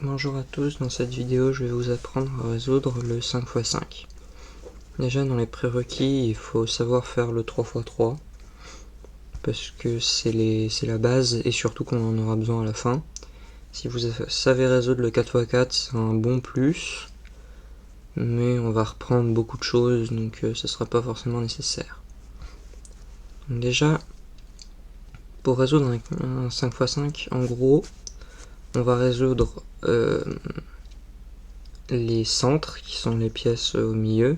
Bonjour à tous, dans cette vidéo je vais vous apprendre à résoudre le 5x5. Déjà dans les prérequis il faut savoir faire le 3x3 parce que c'est la base et surtout qu'on en aura besoin à la fin. Si vous savez résoudre le 4x4 c'est un bon plus, mais on va reprendre beaucoup de choses donc ce sera pas forcément nécessaire. Donc déjà pour résoudre un 5x5 en gros on va résoudre les centres qui sont les pièces au milieu,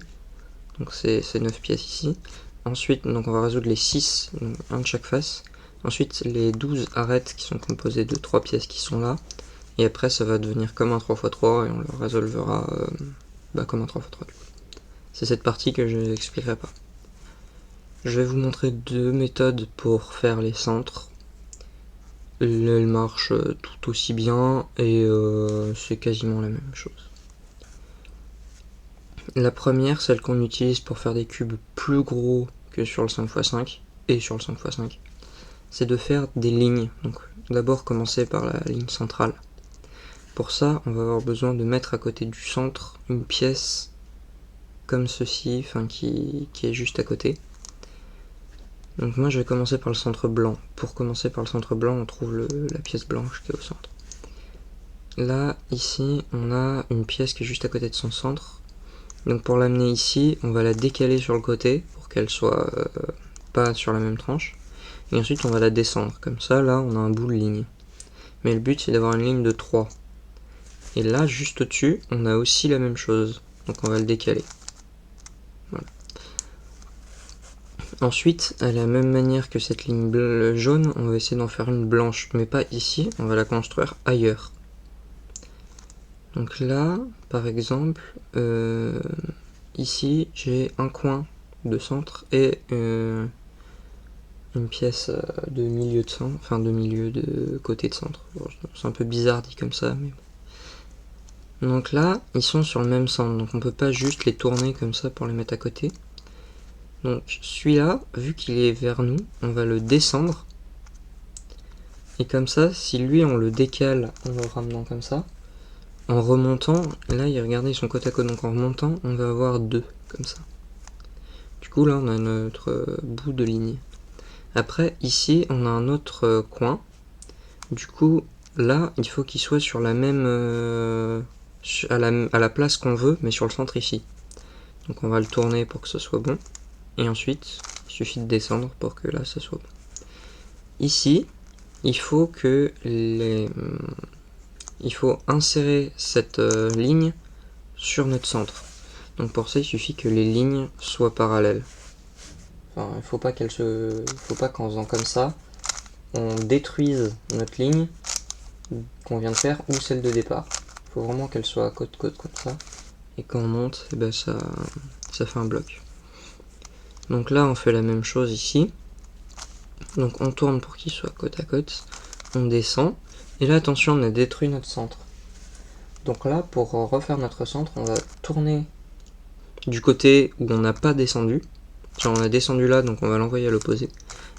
donc c'est 9 pièces ici. Ensuite donc on va résoudre les 6, donc un de chaque face. Ensuite les 12 arêtes qui sont composées de 3 pièces qui sont là. Et après ça va devenir comme un 3x3 et on le résolvera comme un 3x3. C'est cette partie que je n'expliquerai pas. Je vais vous montrer deux méthodes pour faire les centres. Elles marchent tout aussi bien et c'est quasiment la même chose. La première, celle qu'on utilise pour faire des cubes plus gros que sur le 5x5 et sur le 5x5, c'est de faire des lignes. Donc d'abord commencer par la ligne centrale. Pour ça, on va avoir besoin de mettre à côté du centre une pièce comme ceci, qui est juste à côté. Donc moi je vais commencer par le centre blanc. Pour commencer par le centre blanc, on trouve la pièce blanche qui est au centre. Là, ici, on a une pièce qui est juste à côté de son centre. Donc pour l'amener ici, on va la décaler sur le côté pour qu'elle soit pas sur la même tranche. Et ensuite on va la descendre. Comme ça, là, on a un bout de ligne. Mais le but c'est d'avoir une ligne de 3. Et là, juste au-dessus, on a aussi la même chose. Donc on va le décaler. Voilà. Ensuite, à la même manière que cette ligne jaune, on va essayer d'en faire une blanche. Mais pas ici, on va la construire ailleurs. Donc là, par exemple, ici, j'ai un coin de centre et une pièce de milieu de centre, de côté de centre. Bon, c'est un peu bizarre dit comme ça, mais bon. Donc là, ils sont sur le même centre, donc on peut pas juste les tourner comme ça pour les mettre à côté. Donc celui-là, vu qu'il est vers nous, on va le descendre. Et comme ça, si lui on le décale en le ramenant comme ça, en remontant, là regardez ils sont côte à côte, donc en remontant, on va avoir deux, comme ça. Du coup là on a notre bout de ligne. Après ici on a un autre coin. Du coup là il faut qu'il soit sur la même à la place qu'on veut, mais sur le centre ici. Donc on va le tourner pour que ce soit bon. Et ensuite il suffit de descendre pour que là ça soit bon. Ici il faut que il faut insérer cette ligne sur notre centre. Donc pour ça il suffit que les lignes soient parallèles. Enfin, il faut pas qu'en faisant comme ça, on détruise notre ligne qu'on vient de faire ou celle de départ. Il faut vraiment qu'elle soit côte-côte comme ça. Et quand on monte, et ben ça fait un bloc. Donc là on fait la même chose ici. Donc on tourne pour qu'il soit côte à côte. On descend. Et là attention, on a détruit notre centre. Donc là pour refaire notre centre, on va tourner du côté où on n'a pas descendu. On a descendu là, donc on va l'envoyer à l'opposé.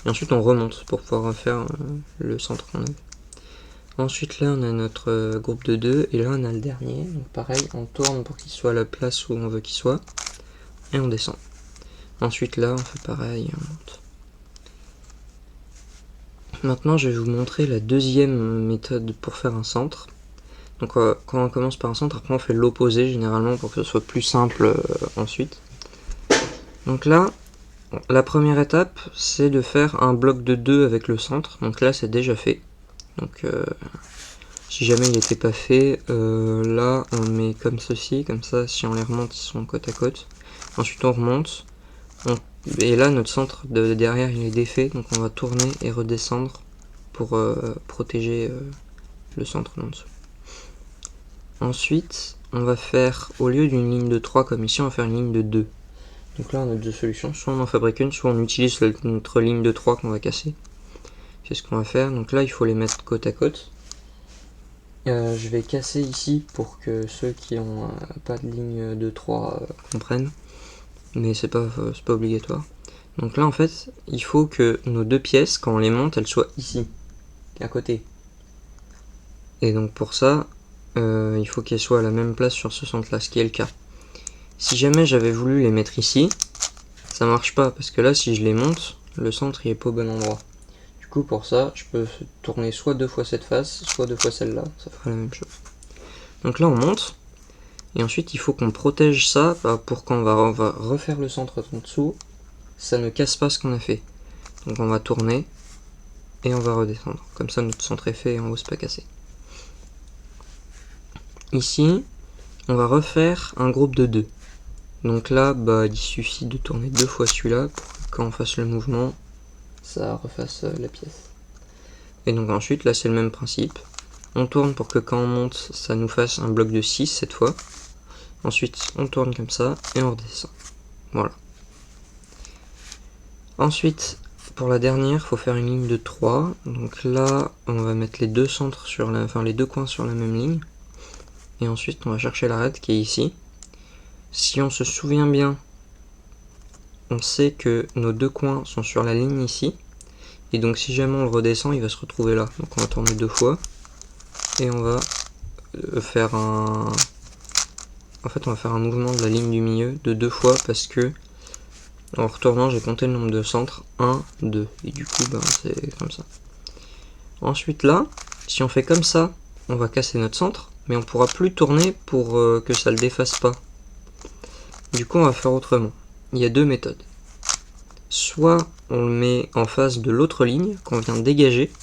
Et ensuite on remonte pour pouvoir refaire le centre qu'on avait. Ensuite là on a notre groupe de 2 et là on a le dernier. Donc pareil, on tourne pour qu'il soit à la place où on veut qu'il soit. Et on descend. Ensuite là on fait pareil et on monte. Maintenant je vais vous montrer la deuxième méthode pour faire un centre. Donc quand on commence par un centre, après on fait l'opposé généralement pour que ce soit plus simple ensuite. Donc là, la première étape, c'est de faire un bloc de 2 avec le centre. Donc là, c'est déjà fait. Donc si jamais il n'était pas fait, là, on met comme ceci. Comme ça, si on les remonte, ils sont côte à côte. Ensuite, on remonte. Et là, notre centre de derrière, il est défait. Donc on va tourner et redescendre pour protéger le centre d'en dessous. Ensuite, on va faire, au lieu d'une ligne de 3 comme ici, on va faire une ligne de 2. Donc là on a deux solutions, soit on en fabrique une, soit on utilise notre ligne de 3 qu'on va casser. C'est ce qu'on va faire, donc là il faut les mettre côte à côte. Je vais casser ici pour que ceux qui n'ont pas de ligne de 3 comprennent, mais c'est pas obligatoire. Donc là en fait, il faut que nos deux pièces, quand on les monte, elles soient ici, à côté. Et donc pour ça, il faut qu'elles soient à la même place sur ce centre là, ce qui est le cas. Si jamais j'avais voulu les mettre ici, ça marche pas, parce que là si je les monte, le centre il est pas au bon endroit. Du coup pour ça, je peux tourner soit deux fois cette face, soit deux fois celle-là, ça fera la même chose. Donc là on monte, et ensuite il faut qu'on protège ça pour quand on va refaire le centre en dessous, ça ne casse pas ce qu'on a fait. Donc on va tourner, et on va redescendre. Comme ça notre centre est fait et en haut c'est pas cassé. Ici, on va refaire un groupe de 2. Donc là, il suffit de tourner deux fois celui-là pour que quand on fasse le mouvement, ça refasse la pièce. Et donc ensuite, là c'est le même principe. On tourne pour que quand on monte, ça nous fasse un bloc de 6 cette fois. Ensuite, on tourne comme ça et on redescend. Voilà. Ensuite, pour la dernière, il faut faire une ligne de 3. Donc là, on va mettre les deux centres sur les deux coins sur la même ligne. Et ensuite, on va chercher l'arête qui est ici. Si on se souvient bien, on sait que nos deux coins sont sur la ligne ici. Et donc si jamais on le redescend, il va se retrouver là. Donc on va tourner deux fois. Et on va faire un... En fait, on va faire un mouvement de la ligne du milieu de deux fois parce que en retournant, j'ai compté le nombre de centres. 1, 2. Et du coup, c'est comme ça. Ensuite là, si on fait comme ça, on va casser notre centre. Mais on pourra plus tourner pour que ça le défasse pas. Du coup, on va faire autrement. Il y a deux méthodes. Soit on le met en face de l'autre ligne qu'on vient de dégager.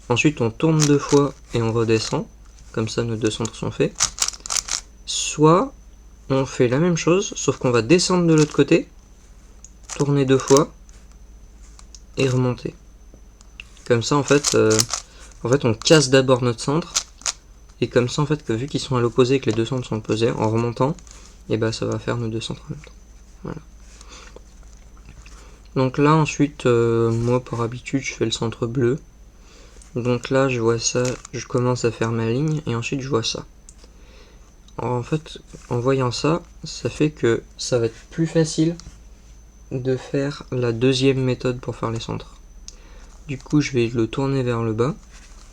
Ensuite, on tourne deux fois et on redescend. Comme ça, nos deux centres sont faits. Soit on fait la même chose, sauf qu'on va descendre de l'autre côté, tourner deux fois et remonter. Comme ça, en fait, on casse d'abord notre centre. Et comme ça, en fait, vu qu'ils sont à l'opposé et que les deux centres sont opposés, en remontant, et ça va faire nos deux centres en même temps. Voilà. Donc là, ensuite, moi, par habitude, je fais le centre bleu. Donc là, je vois ça, je commence à faire ma ligne, et ensuite, je vois ça. Alors, en fait, en voyant ça, ça fait que ça va être plus facile de faire la deuxième méthode pour faire les centres. Du coup, je vais le tourner vers le bas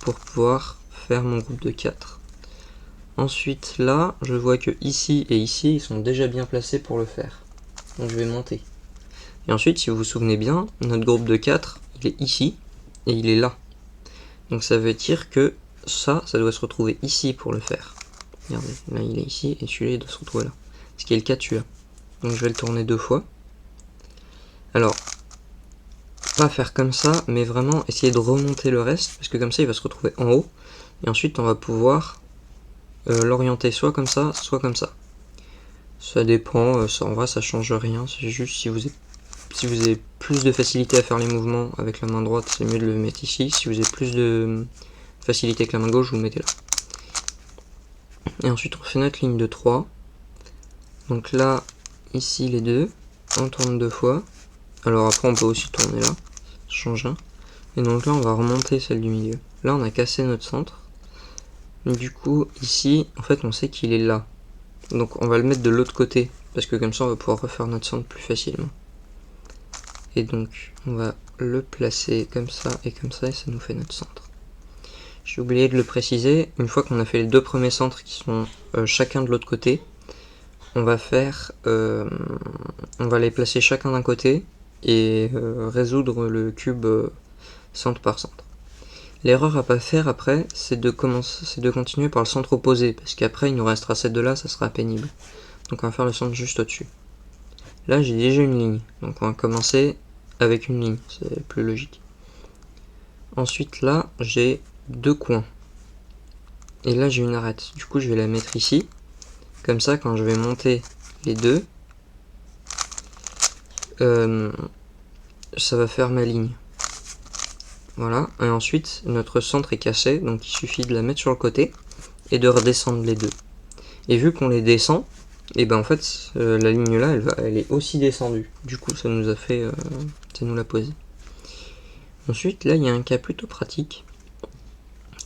pour pouvoir faire mon groupe de 4. Ensuite, là, je vois que ici et ici, ils sont déjà bien placés pour le faire. Donc je vais monter. Et ensuite, si vous vous souvenez bien, notre groupe de 4, il est ici et il est là. Donc ça veut dire que ça doit se retrouver ici pour le faire. Regardez, là il est ici et celui-là il doit se retrouver là. Ce qui est le cas de celui-là. Donc je vais le tourner deux fois. Alors, pas faire comme ça, mais vraiment essayer de remonter le reste, parce que comme ça il va se retrouver en haut. Et ensuite on va pouvoir l'orienter soit comme ça, soit comme ça. Ça dépend, en vrai ça change rien, c'est juste si vous avez plus de facilité à faire les mouvements avec la main droite, c'est mieux de le mettre ici. Si vous avez plus de facilité avec la main gauche, vous le mettez là. Et ensuite on fait notre ligne de 3. Donc là, ici les deux, on tourne deux fois. Alors après on peut aussi tourner là, ça change rien. Et donc là on va remonter celle du milieu. Là on a cassé notre centre. Du coup ici, en fait on sait qu'il est là. Donc on va le mettre de l'autre côté, parce que comme ça on va pouvoir refaire notre centre plus facilement. Et donc on va le placer comme ça et ça nous fait notre centre. J'ai oublié de le préciser, une fois qu'on a fait les deux premiers centres qui sont chacun de l'autre côté, on va les placer chacun d'un côté et résoudre le cube centre par centre. L'erreur à pas faire après, c'est de continuer par le centre opposé, parce qu'après il nous restera ces deux là, ça sera pénible. Donc on va faire le centre juste au-dessus. Là j'ai déjà une ligne, donc on va commencer avec une ligne, c'est plus logique. Ensuite là j'ai deux coins. Et là j'ai une arête, du coup je vais la mettre ici. Comme ça quand je vais monter les deux, ça va faire ma ligne. Voilà, et ensuite notre centre est cassé, donc il suffit de la mettre sur le côté et de redescendre les deux. Et vu qu'on les descend, et en fait la ligne là elle est aussi descendue. Du coup ça nous a fait, ça nous l'a posé. Ensuite là il y a un cas plutôt pratique.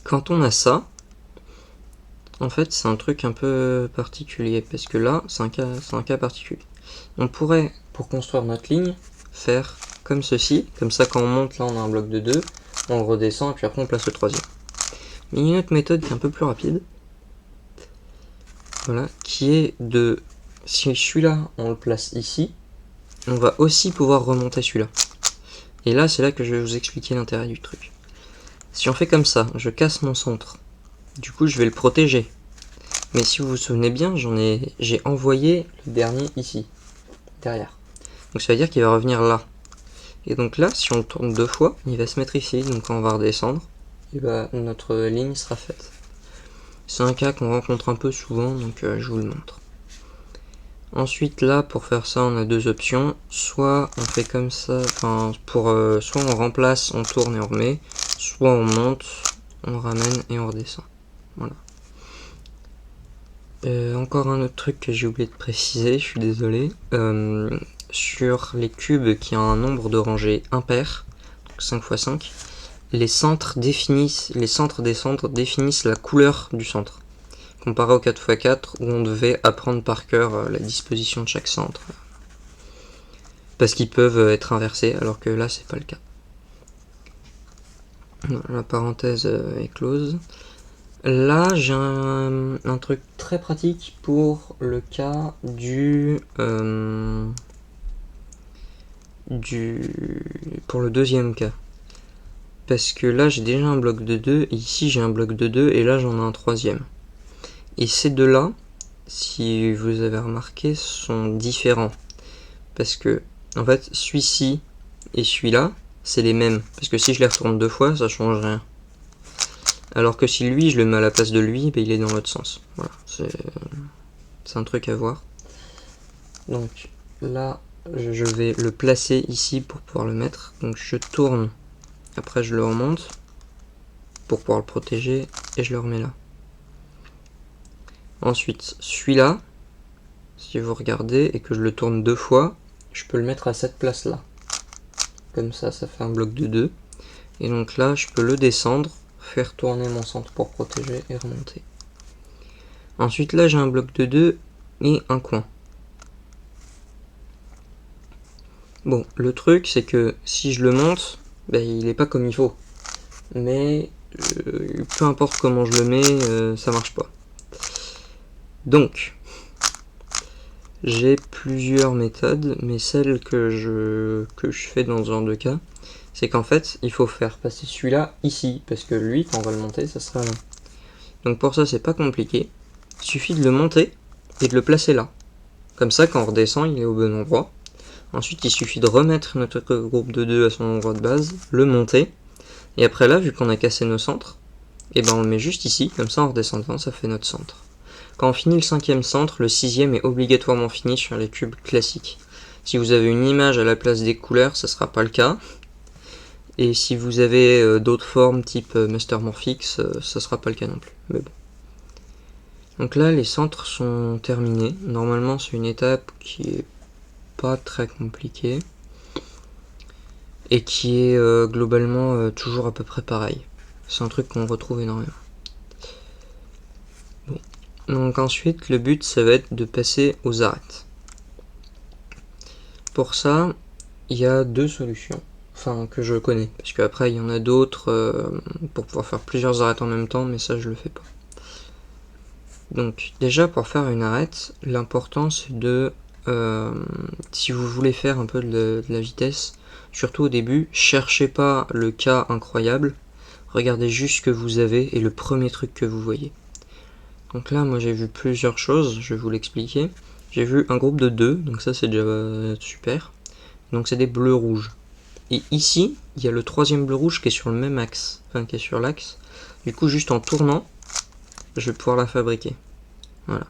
Quand on a ça, en fait c'est un truc un peu particulier, parce que là c'est un cas particulier. On pourrait, pour construire notre ligne, faire comme ceci. Comme ça, quand on monte, là, on a un bloc de 2. On redescend et puis après, on place le troisième. Mais il y a une autre méthode qui est un peu plus rapide. Voilà, qui est de... Si celui-là, on le place ici, on va aussi pouvoir remonter celui-là. Et là, c'est là que je vais vous expliquer l'intérêt du truc. Si on fait comme ça, je casse mon centre. Du coup, je vais le protéger. Mais si vous vous souvenez bien, j'ai envoyé le dernier ici, derrière. Donc ça veut dire qu'il va revenir là. Et donc là, si on le tourne 2 fois, il va se mettre ici. Donc quand on va redescendre, et bah, notre ligne sera faite. C'est un cas qu'on rencontre un peu souvent, donc je vous le montre. Ensuite là, pour faire ça, on a 2 options. Soit on fait comme ça, soit on remplace, on tourne et on remet. Soit on monte, on ramène et on redescend. Voilà. Encore un autre truc que j'ai oublié de préciser, je suis désolé. Sur les cubes qui ont un nombre de rangées impair, donc 5 x 5, les centres des centres définissent la couleur du centre. Comparé au 4 x 4 où on devait apprendre par cœur la disposition de chaque centre. Parce qu'ils peuvent être inversés, alors que là c'est pas le cas. La parenthèse est close. Là, j'ai un truc très pratique pour le cas pour le deuxième cas. Parce que là, j'ai déjà un bloc de 2, et ici j'ai un bloc de 2, et là j'en ai un troisième. Et ces deux-là, si vous avez remarqué, sont différents. Parce que, en fait, celui-ci et celui-là, c'est les mêmes. Parce que si je les retourne 2 fois, ça change rien. Alors que si lui, je le mets à la place de lui, ben, il est dans l'autre sens. Voilà, c'est un truc à voir. Donc là, je vais le placer ici pour pouvoir le mettre. Donc je tourne, après je le remonte pour pouvoir le protéger et je le remets là. Ensuite, celui-là, si vous regardez et que je le tourne 2 fois, je peux le mettre à cette place-là. Comme ça, ça fait un bloc de 2. Et donc là, je peux le descendre, faire tourner mon centre pour protéger et remonter. Ensuite là j'ai un bloc de 2 et un coin. Bon, le truc c'est que si je le monte, ben, il est pas comme il faut. Mais peu importe comment je le mets, ça marche pas. Donc, j'ai plusieurs méthodes, mais celle que je fais dans ce genre de cas, c'est qu'en fait, il faut faire passer celui-là ici, parce que lui, quand on va le monter, ça sera là. Donc pour ça, c'est pas compliqué. Il suffit de le monter et de le placer là. Comme ça, quand on redescend, il est au bon endroit. Ensuite, il suffit de remettre notre groupe de 2 à son endroit de base, le monter. Et après là, vu qu'on a cassé nos centres, et ben on le met juste ici, comme ça en redescendant, ça fait notre centre. Quand on finit le 5e centre, le 6e est obligatoirement fini sur les cubes classiques. Si vous avez une image à la place des couleurs, ça sera pas le cas. Et si vous avez d'autres formes type Master Morphix, ça sera pas le cas non plus. Mais bon. Donc là, les centres sont terminés. Normalement, c'est une étape qui est pas très compliquée et qui est globalement toujours à peu près pareil. C'est un truc qu'on retrouve énormément. Bon. Donc ensuite, le but, ça va être de passer aux arêtes. Pour ça, il y a 2 solutions. Enfin, que je connais. Parce qu'après, il y en a d'autres pour pouvoir faire plusieurs arêtes en même temps, mais ça, je le fais pas. Donc, déjà, pour faire une arête, l'important, c'est de... si vous voulez faire un peu de la vitesse, surtout au début, cherchez pas le cas incroyable. Regardez juste ce que vous avez et le premier truc que vous voyez. Donc là, moi, j'ai vu plusieurs choses, je vais vous l'expliquer. J'ai vu un groupe de 2, donc ça, c'est déjà super. Donc, c'est des bleus-rouges. Et ici, il y a le 3e bleu-rouge qui est sur le même axe, enfin qui est sur l'axe. Du coup, juste en tournant, je vais pouvoir la fabriquer. Voilà.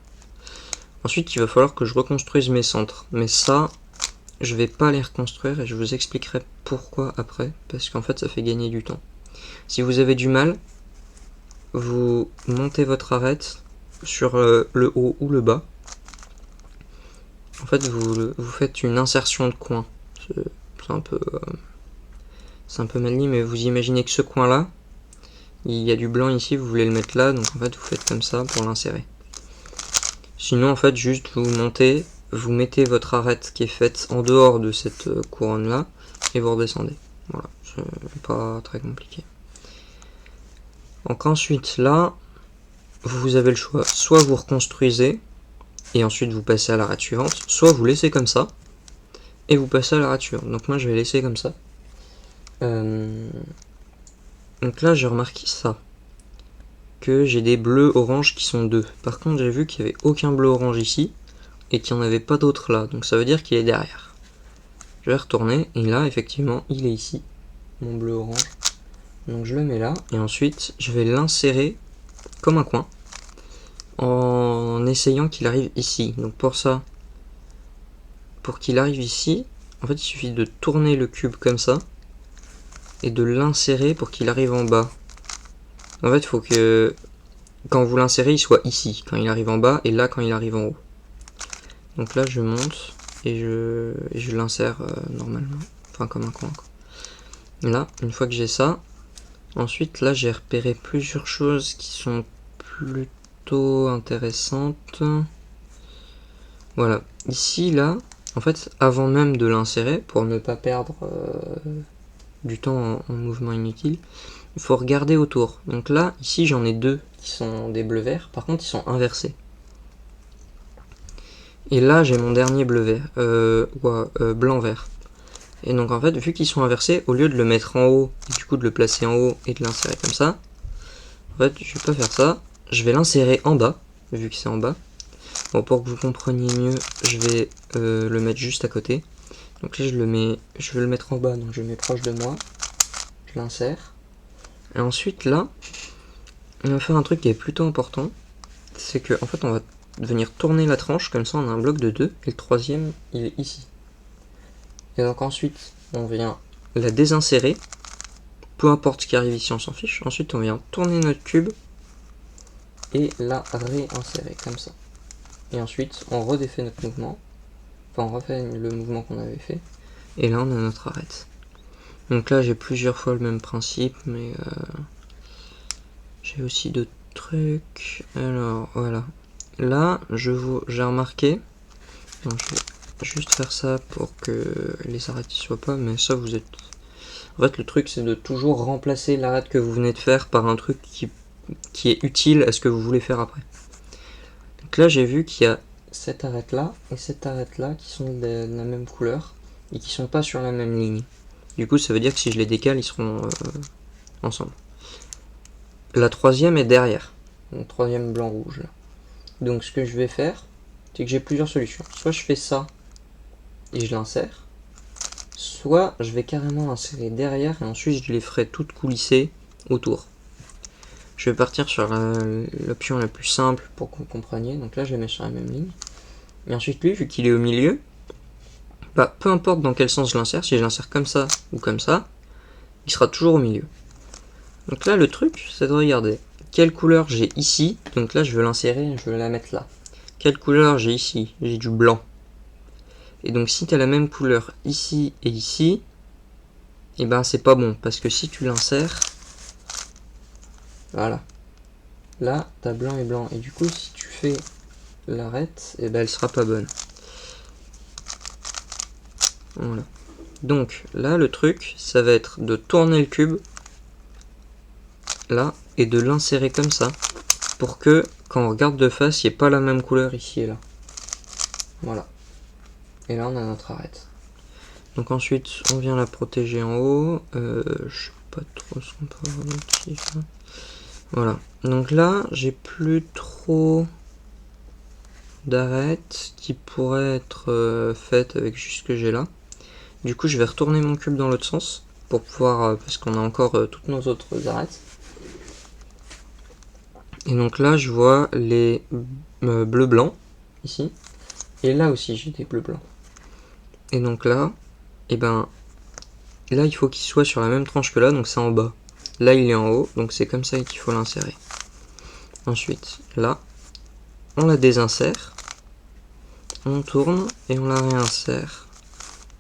Ensuite, il va falloir que je reconstruise mes centres. Mais ça, je vais pas les reconstruire et je vous expliquerai pourquoi après. Parce qu'en fait, ça fait gagner du temps. Si vous avez du mal, vous montez votre arête sur le haut ou le bas. En fait, vous faites une insertion de coin. C'est un peu mal dit, mais vous imaginez que ce coin-là, il y a du blanc ici, vous voulez le mettre là, donc en fait, vous faites comme ça pour l'insérer. Sinon, en fait, juste vous montez, vous mettez votre arête qui est faite en dehors de cette couronne-là, et vous redescendez. Voilà, c'est pas très compliqué. Donc ensuite là, vous avez le choix, soit vous reconstruisez et ensuite vous passez à l'arête suivante, soit vous laissez comme ça et vous passez à l'arête suivante. Donc moi je vais laisser comme ça. Donc là j'ai remarqué ça, que j'ai des bleus orange qui sont 2. Par contre j'ai vu qu'il n'y avait aucun bleu orange ici et qu'il n'y en avait pas d'autre là, donc ça veut dire qu'il est derrière. Je vais retourner et là effectivement il est ici, mon bleu orange. Donc je le mets là et ensuite je vais l'insérer comme un coin en essayant qu'il arrive ici. Donc pour ça, pour qu'il arrive ici, en fait il suffit de tourner le cube comme ça et de l'insérer pour qu'il arrive en bas. En fait il faut que quand vous l'insérez il soit ici quand il arrive en bas et là quand il arrive en haut. Donc là je monte et je l'insère normalement, enfin comme un coin quoi. Là une fois que j'ai ça, ensuite là j'ai repéré plusieurs choses qui sont plutôt intéressantes. Voilà, ici là, en fait avant même de l'insérer, pour ne pas perdre du temps en mouvement inutile, il faut regarder autour. Donc là, ici j'en ai 2 qui sont des bleus verts, par contre ils sont inversés. Et là j'ai mon dernier bleu vert, blanc vert. Et donc en fait, vu qu'ils sont inversés, au lieu de le mettre en haut, et du coup de le placer en haut et de l'insérer comme ça, en fait je vais pas faire ça, je vais l'insérer en bas, vu que c'est en bas. Bon, pour que vous compreniez mieux, je vais le mettre juste à côté. Donc là je vais le mettre en bas, donc je le mets proche de moi, je l'insère. Et ensuite là, on va faire un truc qui est plutôt important, c'est que en fait on va venir tourner la tranche, comme ça on a un bloc de 2, et le troisième il est ici. Et donc ensuite on vient la désinsérer, peu importe ce qui arrive ici on s'en fiche. Ensuite on vient tourner notre cube et la réinsérer comme ça. Et ensuite on redéfait notre mouvement, enfin on refait le mouvement qu'on avait fait, et là on a notre arête. Donc là j'ai plusieurs fois le même principe, mais j'ai aussi d'autres trucs. Alors voilà, là j'ai remarqué, donc je vais juste faire ça pour que les arêtes ne soient pas, mais ça vous êtes... En fait le truc c'est de toujours remplacer l'arête que vous venez de faire par un truc qui est utile à ce que vous voulez faire après. Donc là j'ai vu qu'il y a cette arête là et cette arête là qui sont de la même couleur et qui sont pas sur la même ligne. Du coup ça veut dire que si je les décale ils seront ensemble. La troisième est derrière, le troisième blanc rouge là. Donc ce que je vais faire, c'est que j'ai plusieurs solutions. Soit je fais ça et je l'insère, soit je vais carrément l'insérer derrière et ensuite je les ferai toutes coulisser autour. Je vais partir sur l'option la plus simple pour que vous compreniez. Donc là je les mets sur la même ligne. Et ensuite lui, vu qu'il est au milieu, bah, peu importe dans quel sens je l'insère, si je l'insère comme ça ou comme ça, il sera toujours au milieu. Donc là le truc c'est de regarder quelle couleur j'ai ici. Donc là je veux l'insérer, je veux la mettre là. Quelle couleur j'ai ici? J'ai du blanc. Et donc si tu as la même couleur ici et ici, et ben c'est pas bon, parce que si tu l'insères, voilà, là tu as blanc et blanc, et du coup si tu fais l'arête, et ben elle sera pas bonne. Voilà. Donc là le truc ça va être de tourner le cube là et de l'insérer comme ça pour que quand on regarde de face il n'y ait pas la même couleur ici et là. Voilà. Et là on a notre arête. Donc ensuite on vient la protéger en haut. Je sais pas trop ce qu'on peut avoir ici. Voilà. Donc là j'ai plus trop d'arêtes qui pourraient être faites avec juste ce que j'ai là. Du coup je vais retourner mon cube dans l'autre sens pour pouvoir, parce qu'on a encore toutes nos autres arêtes. Et donc là je vois les bleus blancs ici. Et là aussi j'ai des bleus blancs. Et donc là, et ben là il faut qu'il soit sur la même tranche que là, donc c'est en bas. Là il est en haut, donc c'est comme ça qu'il faut l'insérer. Ensuite là, on la désinsère, on tourne et on la réinsère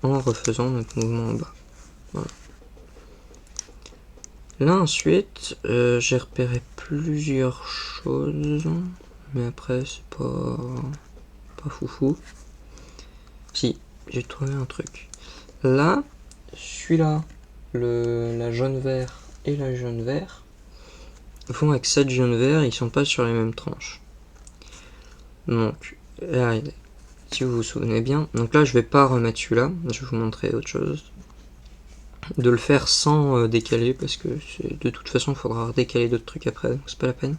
en refaisant notre mouvement en bas. Voilà. Là ensuite, j'ai repéré plusieurs choses, mais après c'est pas foufou. Si, j'ai trouvé un truc. Là, celui-là, la jaune-vert et la jaune-vert vont avec cette jaune-vert, ils sont pas sur les mêmes tranches. Donc, regardez, si vous vous souvenez bien, donc là je vais pas remettre celui-là, je vais vous montrer autre chose. De le faire sans décaler, parce que de toute façon il faudra décaler d'autres trucs après, donc c'est pas la peine.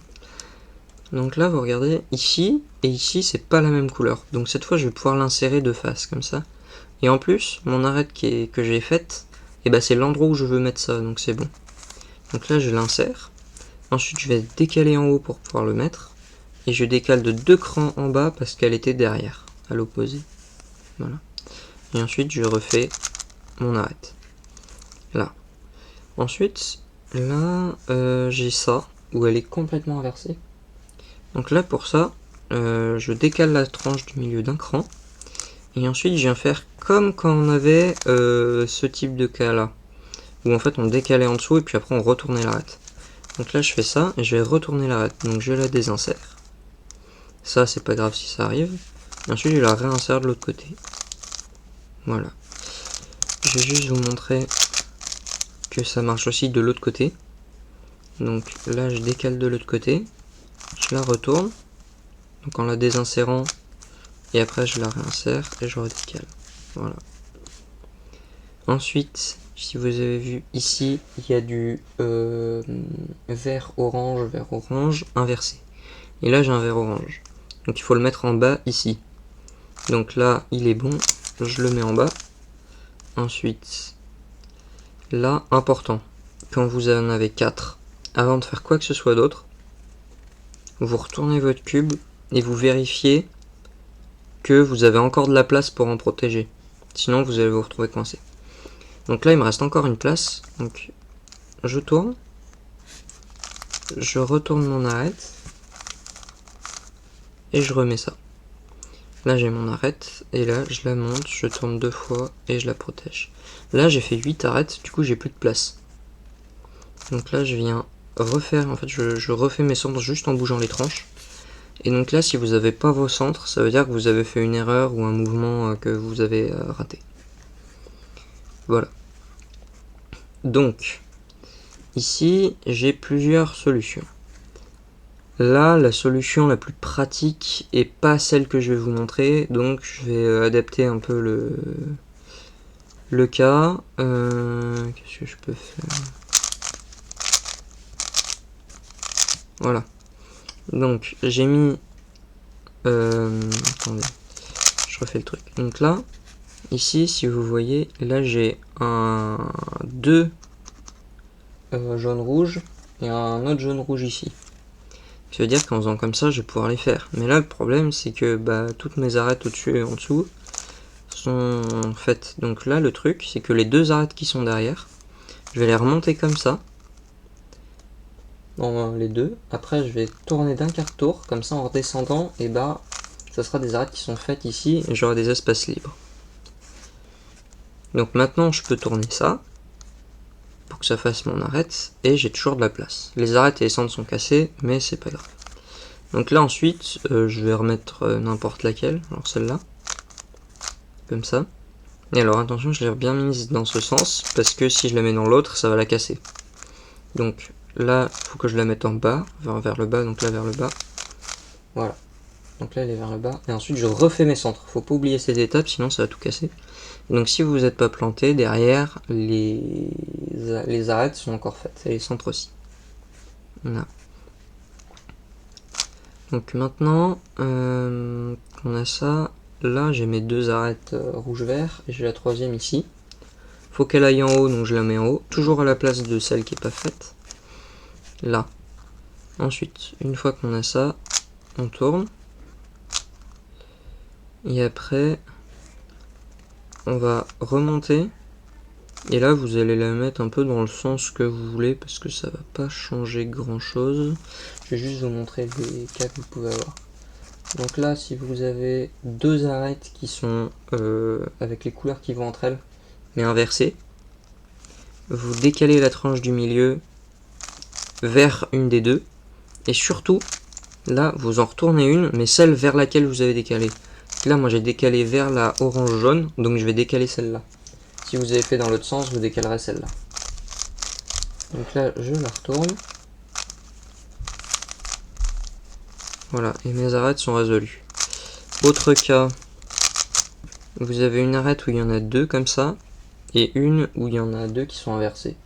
Donc là vous regardez, ici et ici c'est pas la même couleur, donc cette fois je vais pouvoir l'insérer de face, comme ça. Et en plus, mon arête que j'ai faite, et bah c'est l'endroit où je veux mettre ça, donc c'est bon. Donc là je l'insère, ensuite je vais décaler en haut pour pouvoir le mettre, et je décale de 2 crans en bas parce qu'elle était derrière, à l'opposé. Voilà. Et ensuite je refais mon arête. Là. Ensuite, là j'ai ça, où elle est complètement inversée. Donc là pour ça, je décale la tranche du milieu d'un cran. Et ensuite je viens faire comme quand on avait ce type de cas là. Où en fait on décalait en dessous et puis après on retournait l'arête. Donc là je fais ça et je vais retourner l'arête. Donc je la désinsère. Ça c'est pas grave si ça arrive. Et ensuite je la réinsère de l'autre côté. Voilà. Je vais juste vous montrer que ça marche aussi de l'autre côté. Donc là je décale de l'autre côté. Je la retourne. Donc en la désinsérant. Et après je la réinsère et je redécale. Voilà. Ensuite, si vous avez vu ici, il y a du vert orange inversé. Et là j'ai un vert orange. Donc il faut le mettre en bas ici. Donc là il est bon, je le mets en bas. Ensuite, là, important, quand vous en avez 4, avant de faire quoi que ce soit d'autre, vous retournez votre cube et vous vérifiez que vous avez encore de la place pour en protéger. Sinon vous allez vous retrouver coincé. Donc là il me reste encore une place. Donc je tourne. Je retourne mon arête. Et je remets ça. Là j'ai mon arête. Et là je la monte. Je tourne 2 fois et je la protège. Là j'ai fait 8 arêtes. Du coup j'ai plus de place. Donc là je viens refaire. En fait je refais mes centres juste en bougeant les tranches. Et donc là si vous n'avez pas vos centres, ça veut dire que vous avez fait une erreur ou un mouvement que vous avez raté. Voilà. Donc, ici, j'ai plusieurs solutions. Là, la solution la plus pratique est pas celle que je vais vous montrer, donc je vais adapter un peu le cas. Qu'est-ce que je peux faire? Voilà. Donc, j'ai mis... attendez, je refais le truc. Donc là, ici, si vous voyez, là j'ai deux jaune-rouge et un autre jaune-rouge ici. Ça veut dire qu'en faisant comme ça, je vais pouvoir les faire. Mais là, le problème, c'est que toutes mes arêtes au-dessus et en dessous sont faites. Donc là, le truc, c'est que les deux arêtes qui sont derrière, je vais les remonter comme ça. Dans les deux. Après, je vais tourner d'un quart tour, comme ça, en redescendant, et ça sera des arêtes qui sont faites ici, et j'aurai des espaces libres. Donc maintenant, je peux tourner ça, pour que ça fasse mon arête, et j'ai toujours de la place. Les arêtes et les centres sont cassés, mais c'est pas grave. Donc là ensuite, je vais remettre n'importe laquelle, alors celle-là, comme ça. Et alors attention, je l'ai bien mise dans ce sens, parce que si je la mets dans l'autre, ça va la casser. Donc là, il faut que je la mette en bas, vers le bas, donc là vers le bas. Voilà. Donc là, elle est vers le bas. Et ensuite, je refais mes centres. Faut pas oublier cette étape, sinon ça va tout casser. Donc si vous n'êtes pas planté, derrière, les arêtes sont encore faites, et les centres aussi. Voilà. Donc maintenant qu'on a ça, là j'ai mes deux arêtes rouge-vert et j'ai la troisième ici. Faut qu'elle aille en haut, donc je la mets en haut, toujours à la place de celle qui n'est pas faite. Là. Ensuite, une fois qu'on a ça, on tourne. Et après, on va remonter. Et là, vous allez la mettre un peu dans le sens que vous voulez, parce que ça va pas changer grand chose. Je vais juste vous montrer les cas que vous pouvez avoir. Donc là, si vous avez deux arêtes qui sont avec les couleurs qui vont entre elles, mais inversées, vous décalez la tranche du milieu vers une des deux, et surtout, là, vous en retournez une, mais celle vers laquelle vous avez décalé. Là, moi, j'ai décalé vers la orange-jaune, donc je vais décaler celle-là. Si si vous avez fait dans l'autre sens, vous décalerez celle-là. Donc là, je la retourne. Voilà, et mes arêtes sont résolues. Autre cas, vous avez une arête où il y en a deux comme ça, et une où il y en a deux qui sont inversées.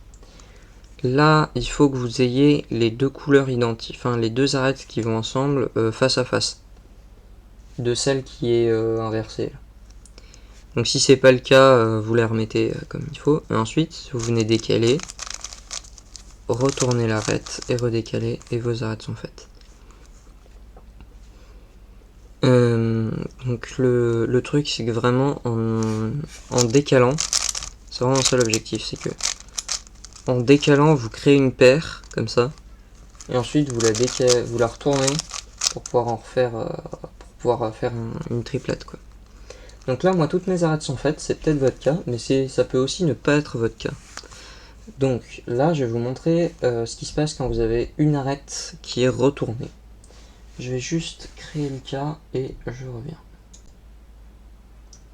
Là, il faut que vous ayez les deux couleurs identiques, enfin les deux arêtes qui vont ensemble face à face de celle qui est inversée. Donc si c'est pas le cas, vous les remettez comme il faut. Et ensuite, vous venez décaler, retourner l'arête et redécaler, et vos arêtes sont faites. Donc le truc, c'est que vraiment en décalant, c'est vraiment ça l'objectif, c'est que en décalant, vous créez une paire comme ça, et ensuite vous la retournez pour pouvoir en refaire, pour pouvoir faire une triplette quoi. Donc là, moi, toutes mes arêtes sont faites, c'est peut-être votre cas, mais ça peut aussi ne pas être votre cas. Donc là, je vais vous montrer ce qui se passe quand vous avez une arête qui est retournée. Je vais juste créer le cas et je reviens.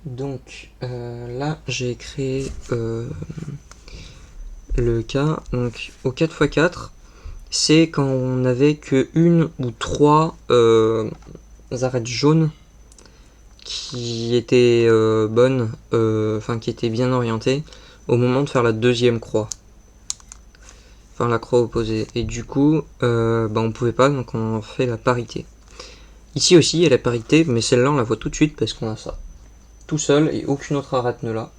Donc là, j'ai créé le cas. Donc au 4x4, c'est quand on n'avait que une ou trois arêtes jaunes qui étaient bonnes, enfin qui étaient bien orientées au moment de faire la deuxième croix. Enfin la croix opposée. Et du coup, on pouvait pas, donc on fait la parité. Ici aussi, il y a la parité, mais celle-là, on la voit tout de suite parce qu'on a ça. Tout seul et aucune autre arête ne l'a.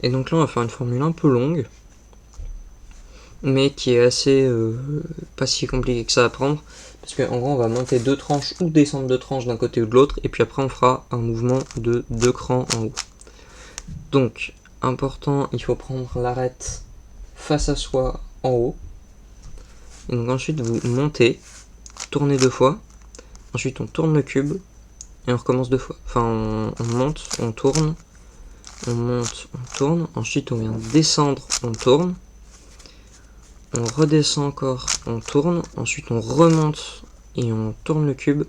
Et donc là, on va faire une formule un peu longue, mais qui est assez pas si compliquée que ça à prendre. Parce qu'en gros, on va monter deux tranches ou descendre deux tranches d'un côté ou de l'autre, et puis après, on fera un mouvement de deux crans en haut. Donc, important, il faut prendre l'arête face à soi en haut. Et donc ensuite, vous montez, tournez deux fois. Ensuite, on tourne le cube et on recommence deux fois. Enfin, on monte, on tourne, on monte, on tourne. Ensuite, on vient descendre, on tourne. On redescend encore, on tourne. Ensuite, on remonte et on tourne le cube.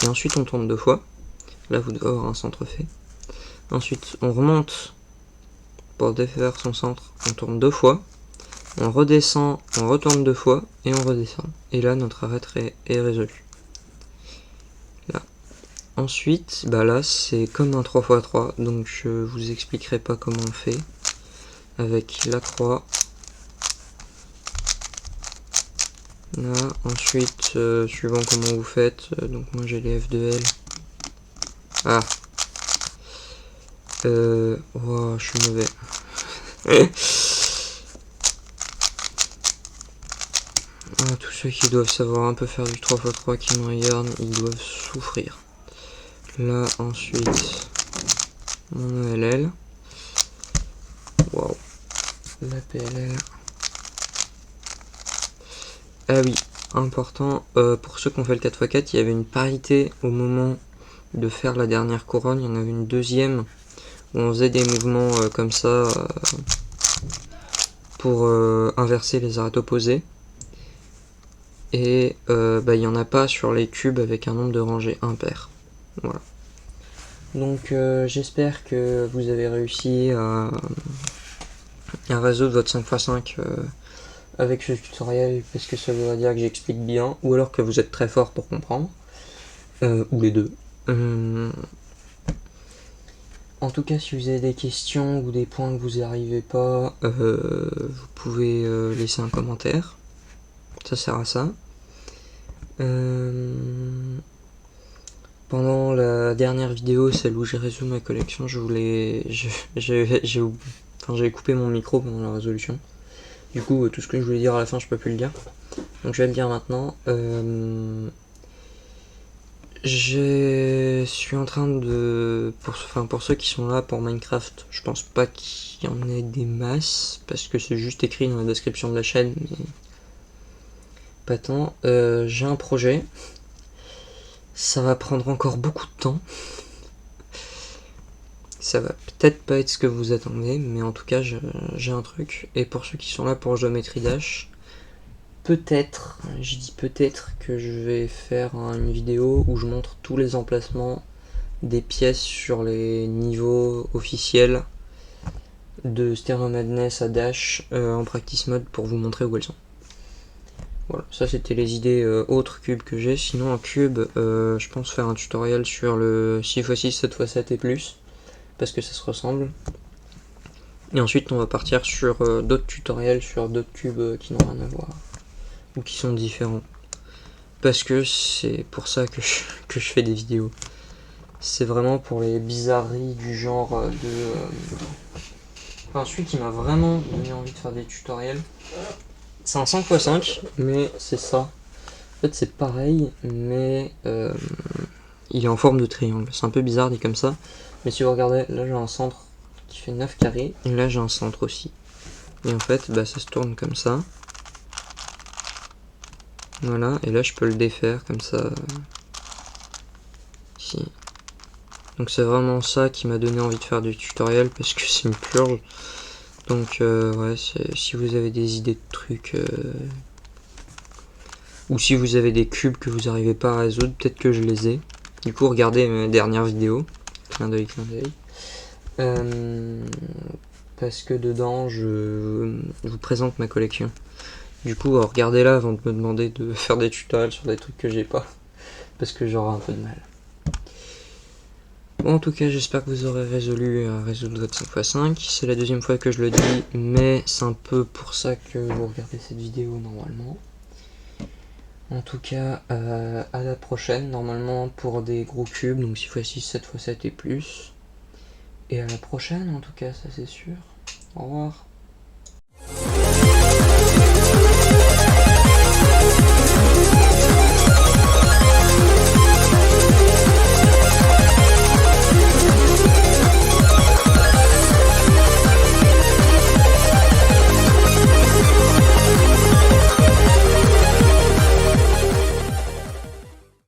Et ensuite, on tourne deux fois. Là, vous devez avoir un centre fait. Ensuite, on remonte pour défaire son centre. On tourne deux fois. On redescend, on retourne deux fois et on redescend. Et là, notre arête est résolue. Là. Ensuite, là c'est comme un 3x3, donc je vous expliquerai pas comment on fait. Avec la croix. Là, ensuite, suivant comment vous faites, donc moi j'ai les F2L. Ah. Oh, je suis mauvais. Ah, tous ceux qui doivent savoir un peu faire du 3x3 qui me regardent, ils doivent souffrir. Là, ensuite, mon ELL. Waouh. La PLR. Ah oui, important, pour ceux qui ont fait le 4x4, il y avait une parité au moment de faire la dernière couronne. Il y en avait une deuxième où on faisait des mouvements comme ça pour inverser les arêtes opposées. Et il n'y en a pas sur les cubes avec un nombre de rangées impair. Voilà. Donc j'espère que vous avez réussi à résoudre votre 5x5 avec ce tutoriel, parce que ça veut dire que j'explique bien, ou alors que vous êtes très fort pour comprendre, ou les deux. En tout cas, si vous avez des questions ou des points que vous n'y arrivez pas, vous pouvez laisser un commentaire, ça sert à ça. Pendant la dernière vidéo, celle où j'ai résolu ma collection, j'avais coupé mon micro pendant la résolution. Du coup, tout ce que je voulais dire à la fin, je peux plus le dire. Donc je vais le dire maintenant. Je suis en train de... Pour ceux qui sont là pour Minecraft, je pense pas qu'il y en ait des masses, parce que c'est juste écrit dans la description de la chaîne, mais pas tant. J'ai un projet. Ça va prendre encore beaucoup de temps. Ça va peut-être pas être ce que vous attendez, mais en tout cas j'ai un truc. Et pour ceux qui sont là pour Geometry Dash, peut-être, je dis peut-être que je vais faire une vidéo où je montre tous les emplacements des pièces sur les niveaux officiels de Stereo Madness à Dash en practice mode pour vous montrer où elles sont. Voilà, ça c'était les idées autres cubes que j'ai. Sinon en cube, je pense faire un tutoriel sur le 6x6, 7x7 et plus, parce que ça se ressemble. Et ensuite on va partir sur d'autres tutoriels sur d'autres cubes qui n'ont rien à voir, ou qui sont différents. Parce que c'est pour ça que je fais des vidéos. C'est vraiment pour les bizarreries du genre Enfin, celui qui m'a vraiment donné envie de faire des tutoriels, c'est un 5x5, mais c'est ça. En fait, c'est pareil, mais il est en forme de triangle. C'est un peu bizarre dit comme ça, mais si vous regardez, là j'ai un centre qui fait 9 carrés, et là j'ai un centre aussi. Et en fait, bah, ça se tourne comme ça. Voilà, et là je peux le défaire comme ça. Ici. Donc c'est vraiment ça qui m'a donné envie de faire du tutoriel, parce que c'est une purge. Donc ouais, si vous avez des idées de trucs, ou si vous avez des cubes que vous n'arrivez pas à résoudre, peut-être que je les ai. Du coup, regardez mes dernières vidéos. Clin d'œil, clin d'œil. Parce que dedans, je vous présente ma collection. Du coup, regardez-la avant de me demander de faire des tutoriels sur des trucs que j'ai pas. Parce que j'aurai un peu de mal. Bon, en tout cas, j'espère que vous aurez résolu à résoudre votre 5x5. C'est la deuxième fois que je le dis, mais c'est un peu pour ça que vous regardez cette vidéo normalement. En tout cas, à la prochaine, normalement pour des gros cubes, donc 6x6, 7x7 et plus. Et à la prochaine, en tout cas, ça c'est sûr. Au revoir.